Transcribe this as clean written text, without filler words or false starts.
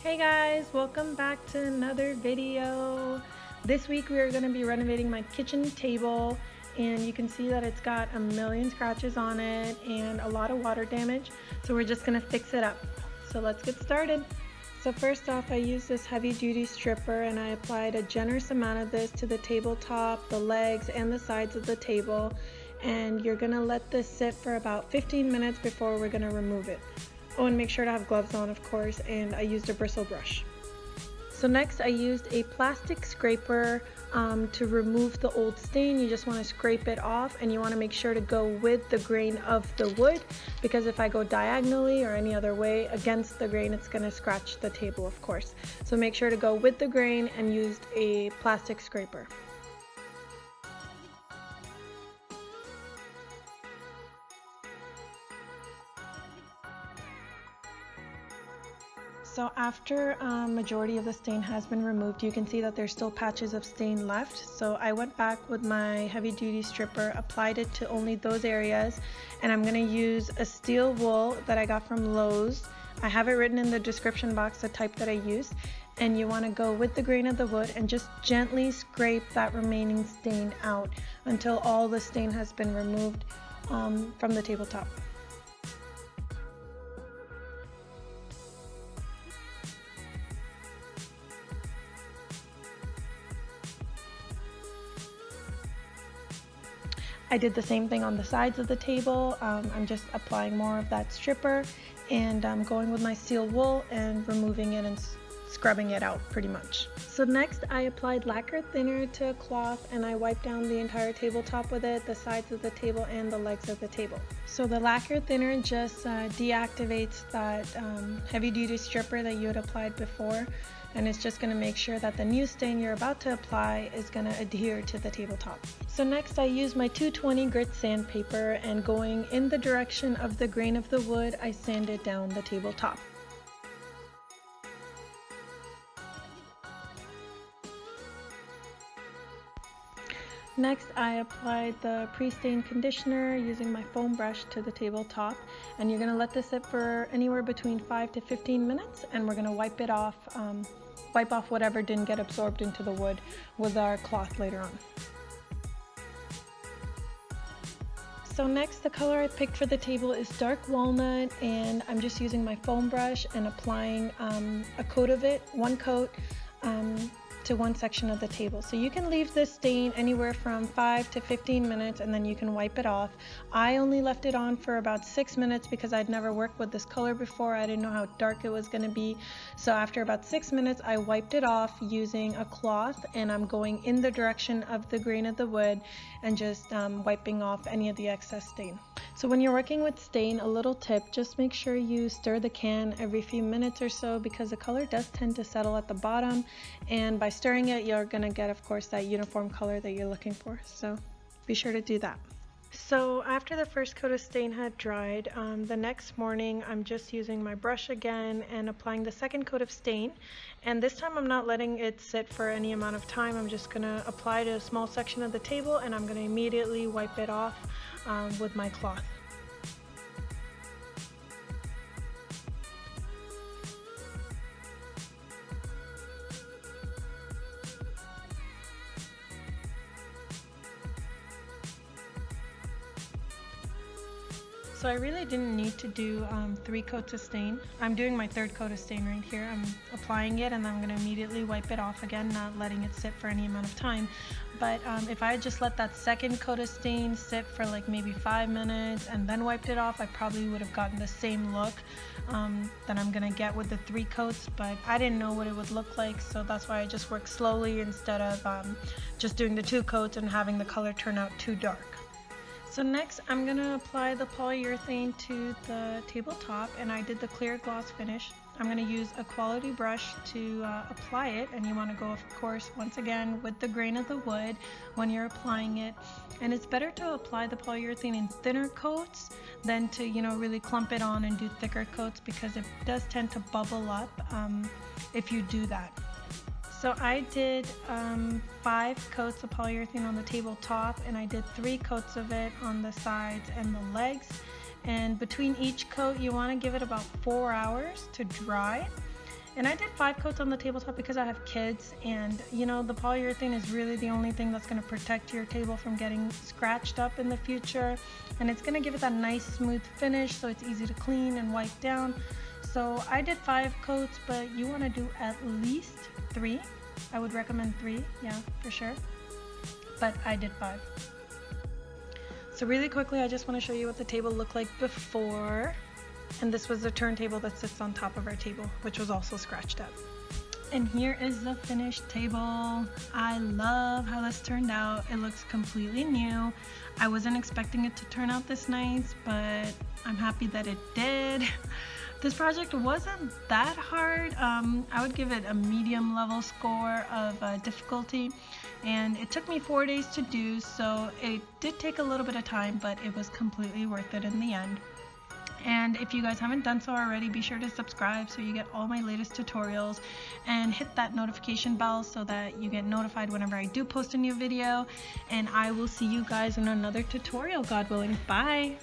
Hey guys, welcome back to another video. This week we are going to be renovating my kitchen table, and you can see that it's got a million scratches on it and a lot of water damage, so we're just going to fix it up. So let's get started. So first off, I used this heavy duty stripper and I applied a generous amount of this to the tabletop, the legs, and the sides of the table, and you're going to let this sit for about 15 minutes before we're going to remove it. Oh, and make sure to have gloves on, of course, and I used a bristle brush. So next I used a plastic scraper to remove the old stain. You just want to scrape it off, and you want to make sure to go with the grain of the wood, because if I go diagonally or any other way against the grain, it's going to scratch the table, of course. So make sure to go with the grain and used a plastic scraper. So after majority of the stain has been removed, you can see that there's still patches of stain left. So I went back with my heavy duty stripper, applied it to only those areas, and I'm going to use a steel wool that I got from Lowe's. I have it written in the description box, the type that I used, and you want to go with the grain of the wood and just gently scrape that remaining stain out until all the stain has been removed from the tabletop. I did the same thing on the sides of the table. I'm just applying more of that stripper, and I'm going with my steel wool and removing it and scrubbing it out pretty much. So next I applied lacquer thinner to a cloth and I wiped down the entire tabletop with it, the sides of the table and the legs of the table. So the lacquer thinner just deactivates that heavy duty stripper that you had applied before, and it's just going to make sure that the new stain you're about to apply is going to adhere to the tabletop. So next I used my 220 grit sandpaper, and going in the direction of the grain of the wood, I sanded down the tabletop. Next I applied the pre-stain conditioner using my foam brush to the tabletop, and you're going to let this sit for anywhere between 5 to 15 minutes, and we're going to wipe it off, wipe off whatever didn't get absorbed into the wood with our cloth later on. So next, the color I picked for the table is dark walnut, and I'm just using my foam brush and applying a coat of it, one coat, to one section of the table. So you can leave this stain anywhere from 5 to 15 minutes and then you can wipe it off. I only left it on for about 6 minutes because I'd never worked with this color before. I didn't know how dark it was going to be. So after about 6 minutes I wiped it off using a cloth, and I'm going in the direction of the grain of the wood and just wiping off any of the excess stain. So when you're working with stain, a little tip, just make sure you stir the can every few minutes or so, because the color does tend to settle at the bottom, and by stirring it you're going to get, of course, that uniform color that you're looking for. So be sure to do that. So after the first coat of stain had dried, the next morning I'm just using my brush again and applying the second coat of stain, and this time I'm not letting it sit for any amount of time. I'm just going to apply to a small section of the table, and I'm going to immediately wipe it off with my cloth. So I really didn't need to do 3 coats of stain. I'm doing my third coat of stain right here. I'm applying it and I'm going to immediately wipe it off again, not letting it sit for any amount of time. But if I had just let that second coat of stain sit for like maybe 5 minutes and then wiped it off, I probably would have gotten the same look that I'm going to get with the 3 coats, but I didn't know what it would look like, so that's why I just worked slowly instead of just doing the 2 coats and having the color turn out too dark. So next I'm going to apply the polyurethane to the tabletop, and I did the clear gloss finish. I'm going to use a quality brush to apply it, and you want to go, of course, once again with the grain of the wood when you're applying it. And it's better to apply the polyurethane in thinner coats than to, really clump it on and do thicker coats, because it does tend to bubble up if you do that. So I did 5 coats of polyurethane on the tabletop, and I did 3 coats of it on the sides and the legs. And between each coat, you want to give it about 4 hours to dry. And I did 5 coats on the tabletop because I have kids, and you know, the polyurethane is really the only thing that's going to protect your table from getting scratched up in the future, and it's going to give it that nice smooth finish so it's easy to clean and wipe down. So I did 5 coats, but you want to do at least 3. I would recommend 3, yeah, for sure, but I did 5. So really quickly, I just want to show you what the table looked like before. And this was the turntable that sits on top of our table, which was also scratched up. And here is the finished table. I love how this turned out. It looks completely new. I wasn't expecting it to turn out this nice, but I'm happy that it did. This project wasn't that hard. I would give it a medium level score of difficulty, and it took me 4 days to do, so it did take a little bit of time, but it was completely worth it in the end. And if you guys haven't done so already, be sure to subscribe so you get all my latest tutorials, and hit that notification bell so that you get notified whenever I do post a new video. And I will see you guys in another tutorial, God willing. Bye!